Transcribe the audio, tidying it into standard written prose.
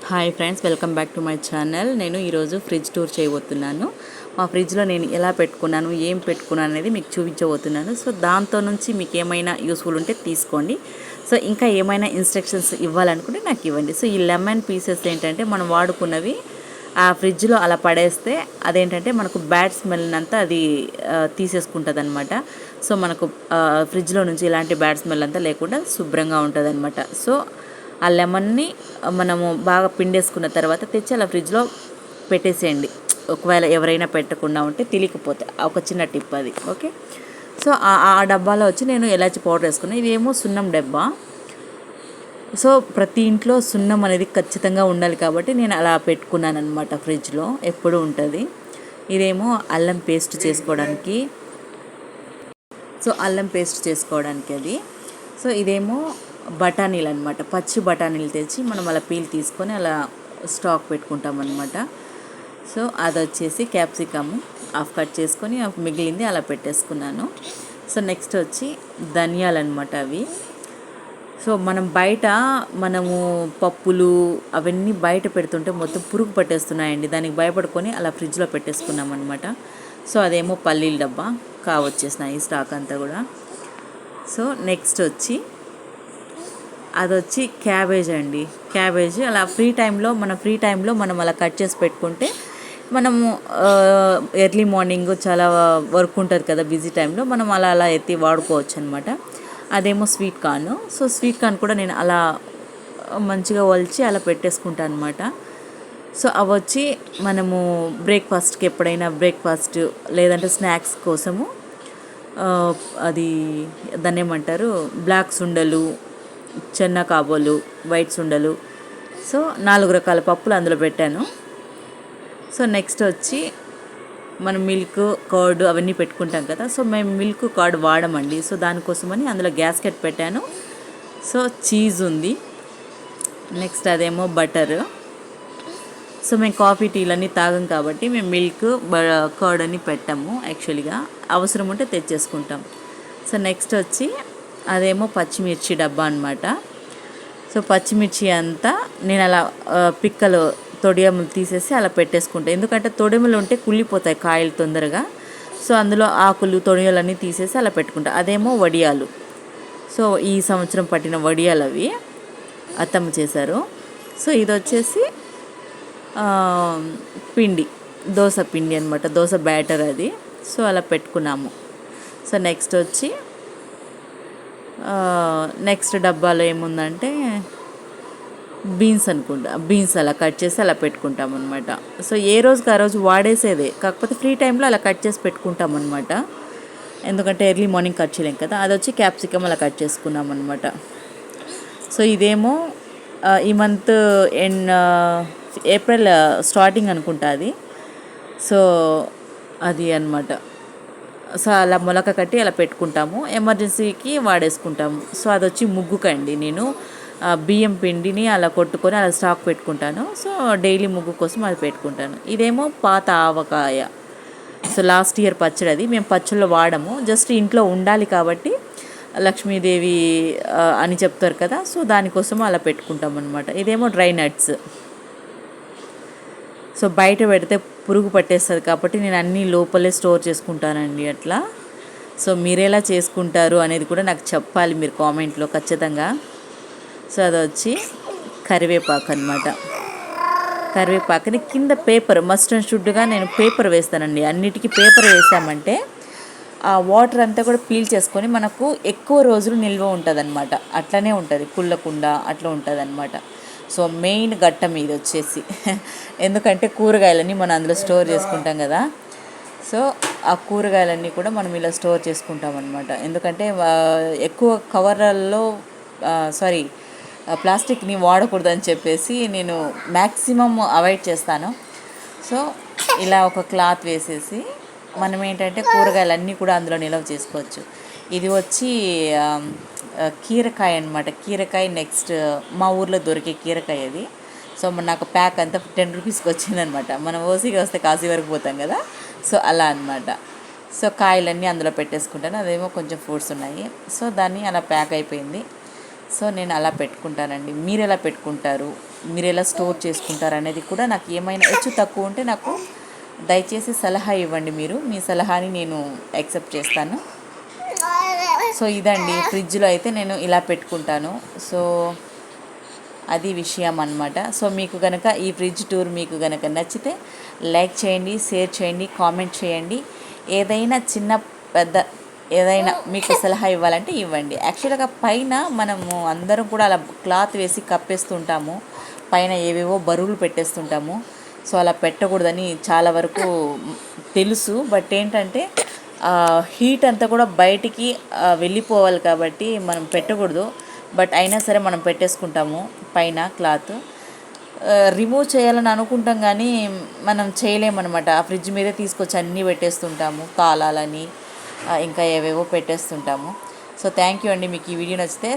Hi friends, welcome back to my channel. నేను ఈరోజు fridge tour చేయబోతున్నాను. మా ఫ్రిడ్జ్లో నేను ఎలా పెట్టుకున్నాను, ఏం పెట్టుకున్నాను అనేది మీకు చూపించబోతున్నాను. సో దాంతో నుంచి మీకు ఏమైనా యూస్ఫుల్ ఉంటే తీసుకోండి. సో ఇంకా ఏమైనా ఇన్స్ట్రక్షన్స్ ఇవ్వాలనుకుంటే నాకు ఇవ్వండి. సో ఈ లెమన్ పీసెస్ ఏంటంటే మనం వాడుకున్నవి ఆ ఫ్రిడ్జ్లో అలా పడేస్తే అదేంటంటే మనకు బ్యాడ్ స్మెల్ అంతా అది తీసేసుకుంటుంది అనమాట. సో మనకు ఫ్రిడ్జ్లో నుంచి ఇలాంటి బ్యాడ్ స్మెల్ అంతా లేకుండా శుభ్రంగా ఉంటుంది అనమాట. సో ఆ లెమన్ని మనము బాగా పిండేసుకున్న తర్వాత తెచ్చి అలా ఫ్రిడ్జ్లో పెట్టేసేయండి. ఒకవేళ ఎవరైనా పెట్టకుండా ఉంటే తెలియకపోతే ఒక చిన్న టిప్ అది. ఓకే. సో ఆ డబ్బాలో వచ్చి నేను ఎలాచి పౌడర్ వేసుకున్నాను. ఇదేమో సున్నం డబ్బా. సో ప్రతి ఇంట్లో సున్నం అనేది ఖచ్చితంగా ఉండాలి కాబట్టి నేను అలా పెట్టుకున్నాను అనమాట. ఫ్రిడ్జ్లో ఎప్పుడూ ఉంటుంది. ఇదేమో అల్లం పేస్ట్ చేసుకోవడానికి. సో అల్లం పేస్ట్ చేసుకోవడానికి అది. సో ఇదేమో బఠానీలు అనమాట. పచ్చి బఠానీలు తెచ్చి మనం అలా పీల్ తీసుకొని అలా స్టాక్ పెట్టుకుంటాం అనమాట. సో అది వచ్చేసి క్యాప్సికమ్ హాఫ్ కట్ చేసుకొని మిగిలింది అలా పెట్టేసుకున్నాను. సో నెక్స్ట్ వచ్చి ధనియాలు అనమాట అవి. సో మనము పప్పులు అవన్నీ బయట పెడుతుంటే మొత్తం పురుగు పట్టేస్తున్నాయండి. దానికి భయపడుకొని అలా ఫ్రిడ్జ్లో పెట్టేసుకున్నాం అనమాట. సో అదేమో పల్లీల డబ్బా కావచ్చేసినాయి స్టాక్ అంతా కూడా. సో నెక్స్ట్ వచ్చి అదొచ్చి క్యాబేజ్ అండి. క్యాబేజ్ అలా ఫ్రీ టైంలో మనం అలా కట్ చేసి పెట్టుకుంటే మనము ఎర్లీ మార్నింగ్ చాలా వర్క్ ఉంటుంది కదా, బిజీ టైంలో మనం అలా ఎత్తి వాడుకోవచ్చు అనమాట. అదేమో sweet corn. So sweet corn కూడా నేను అలా మంచిగా ఒలిచి అలా పెట్టేసుకుంటాను అనమాట. సో అవి వచ్చి మనము బ్రేక్ఫాస్ట్కి ఎప్పుడైనా లేదంటే స్నాక్స్ కోసము అది దాన్ని ఏమంటారు, బ్లాక్ సుండలు, చెన్న కాబోలు, వైట్ సుండలు. సో 4 రకాల పప్పులు అందులో పెట్టాను. సో నెక్స్ట్ వచ్చి మనం మిల్క్ కర్డ్ అవన్నీ పెట్టుకుంటాం కదా. సో మేము మిల్క్ కర్డ్ వాడమండి. సో దానికోసమని అందులో గ్యాస్కెట్ పెట్టాను. సో చీజ్ ఉంది. నెక్స్ట్ అదేమో బటర్. సో మేము కాఫీ టీలన్నీ తాగం కాబట్టి మేము మిల్క్ కర్డ్ అని పెట్టాము. యాక్చువల్గా అవసరం ఉంటే తెచ్చేసుకుంటాం. సో నెక్స్ట్ వచ్చి అదేమో పచ్చిమిర్చి డబ్బా అనమాట. సో పచ్చిమిర్చి అంతా నేను అలా పిక్కలు తొడియములు తీసేసి అలా పెట్టేసుకుంటాను. ఎందుకంటే తొడియములు ఉంటే కుళ్ళిపోతాయి కాయలు తొందరగా. సో అందులో ఆకులు తొడియలన్నీ తీసేసి అలా పెట్టుకుంటాను. అదేమో వడియాలు. సో ఈ సంవత్సరం పట్టిన వడియాలు అవి అత్తమ్మ చేశారు. సో ఇది వచ్చేసి పిండి, దోశ పిండి అనమాట, దోశ బ్యాటర్ అది. సో అలా పెట్టుకున్నాము. సో నెక్స్ట్ డబ్బాలో ఏముందంటే బీన్స్ అలా కట్ చేసి అలా పెట్టుకుంటాం అనమాట. సో ఏ రోజుకి ఆ రోజు వాడేసేదే, కాకపోతే ఫ్రీ టైంలో అలా కట్ చేసి పెట్టుకుంటాం అనమాట. ఎందుకంటే ఎర్లీ మార్నింగ్ కట్ చేయలేం కదా. అది వచ్చి క్యాప్సికమ్ అలా కట్ చేసుకున్నాం అనమాట. సో ఇదేమో ఈ మంత్ ఏప్రిల్ స్టార్టింగ్ అనుకుంటా అది. సో అది అనమాట. సో అలా మొలక కట్టి అలా పెట్టుకుంటాము, ఎమర్జెన్సీకి వాడేసుకుంటాము. సో అది వచ్చి ముగ్గుకండి. నేను బియ్యం పిండిని అలా కొట్టుకొని అలా స్టాక్ పెట్టుకుంటాను. సో డైలీ ముగ్గు కోసం అది పెట్టుకుంటాను. ఇదేమో పాత ఆవకాయ. సో లాస్ట్ ఇయర్ పచ్చడి అది. మేము పచ్చళ్ళు వాడము, జస్ట్ ఇంట్లో ఉండాలి కాబట్టి లక్ష్మీదేవి అని చెప్తారు కదా. సో దానికోసం అలా పెట్టుకుంటాం అనమాట. ఇదేమో డ్రై నట్స్. సో బయట పెడితే పురుగు పట్టేస్తుంది కాబట్టి నేను అన్నీ లోపలే స్టోర్ చేసుకుంటానండి అట్లా. సో మీరెలా చేసుకుంటారు అనేది కూడా నాకు చెప్పాలి మీరు కామెంట్లో ఖచ్చితంగా. సో అది వచ్చి కరివేపాకు అనమాట. కరివేపాకుని కింద పేపర్ మస్ట్ అండ్ షుడ్గా నేను పేపర్ వేస్తానండి. అన్నిటికీ పేపర్ వేసామంటే ఆ వాటర్ అంతా కూడా పీల్ చేసుకొని మనకు ఎక్కువ రోజులు నిల్వ ఉంటుంది అనమాట. అట్లనే ఉంటుంది, కుళ్ళకుండా అట్లా ఉంటుంది అనమాట. సో మెయిన్ ఘట్టం ఇది వచ్చేసి ఎందుకంటే కూరగాయలన్నీ మనం అందులో స్టోర్ చేసుకుంటాం కదా. సో ఆ కూరగాయలన్నీ కూడా మనం ఇలా స్టోర్ చేసుకుంటాం అనమాట. ఎందుకంటే ఎక్కువ కవర్లలో ప్లాస్టిక్ని వాడకూడదని చెప్పేసి నేను మ్యాక్సిమం అవాయిడ్ చేస్తాను. సో ఇలా ఒక క్లాత్ వేసేసి మనం ఏంటంటే కూరగాయలన్నీ కూడా అందులో నిల్వ చేసుకోవచ్చు. ఇది వచ్చి కీరకాయ అనమాట. కీరకాయ నెక్స్ట్ మా ఊర్లో దొరికే కీరకాయ అది. సో నాకు ప్యాక్ అంతా 10 రూపీస్కి వచ్చిందనమాట. మనం ఓసిగా వస్తే కాశీ వరకు పోతాం కదా. సో అలా అనమాట. సో కాయలన్నీ అందులో పెట్టేసుకుంటాను. అదేమో కొంచెం ఫ్రూట్స్ ఉన్నాయి. సో దాన్ని అలా ప్యాక్ అయిపోయింది. సో నేను అలా పెట్టుకుంటానండి. మీరు ఎలా పెట్టుకుంటారు, మీరు ఎలా స్టోర్ చేసుకుంటారు అనేది కూడా నాకు ఏమైనా హెచ్చు తక్కువ ఉంటే నాకు దయచేసి సలహా ఇవ్వండి. మీరు మీ సలహాని నేను యాక్సెప్ట్ చేస్తాను. సో ఇదండి, ఫ్రిడ్జ్లో అయితే నేను ఇలా పెట్టుకుంటాను. సో అది విషయం అన్నమాట. సో మీకు కనుక ఈ ఫ్రిడ్జ్ టూర్ మీకు కనుక నచ్చితే లైక్ చేయండి, షేర్ చేయండి, కామెంట్ చేయండి. ఏదైనా చిన్న పెద్ద ఏదైనా మీకు సలహా ఇవ్వాలంటే ఇవ్వండి. యాక్చువల్గా పైన మనము అందరం కూడా అలా క్లాత్ వేసి కప్పేస్తుంటాము, పైన ఏవేవో బరువులు పెట్టేస్తుంటాము. సో అలా పెట్టకూడదని చాలా వరకు తెలుసు. బట్ ఏంటంటే హీట్ అంతా కూడా బయటికి వెళ్ళిపోవాలి కాబట్టి మనం పెట్టకూడదు. బట్ అయినా సరే మనం పెట్టేసుకుంటాము పైన క్లాత్. రిమూవ్ చేయాలని అనుకుంటాం కానీ మనం చేయలేమన్నమాట. ఆ ఫ్రిడ్జ్ మీదే తీసుకొచ్చి అన్నీ పెట్టేస్తుంటాము, తాళాలని ఇంకా ఏవేవో పెట్టేస్తుంటాము. సో థ్యాంక్ యూ అండి. మీకు ఈ వీడియో నచ్చితే